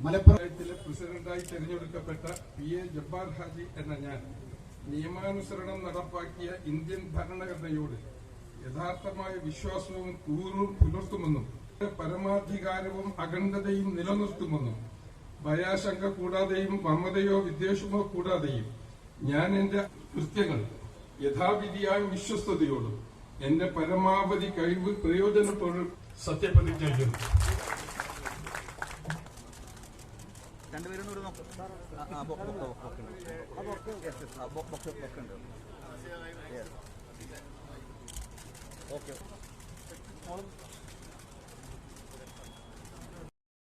മലപ്പുറത്തിലെ പ്രസിഡന്റായി തെരഞ്ഞെടുക്കപ്പെട്ട PA ജബ്ബാർ ഹാജി എന്ന ഞാൻ നിയമാനുസരണം നടപ്പാക്കിയ ഇന്ത്യൻ ഭരണഘടനയോട് യഥാർത്ഥമായ വിശ്വാസവും കൂറും പുലർത്തുമെന്നും പരമാധികാരവും അഖണ്ഡതയും നിലനിർത്തുമെന്നും ഭയാശങ്ക കൂടാതെയും മമതയോ വിദ്വേഷമോ കൂടാതെയും ഞാൻ എന്റെ കൃത്യങ്ങൾ യഥാവിധിയായ വിശ്വസ്തയോടും എന്റെ പരമാവധി കഴിവ് പ്രയോജനത്തോടും സത്യപ്രതിജ്ഞ ചെയ്യുന്നു. ഓക്കെ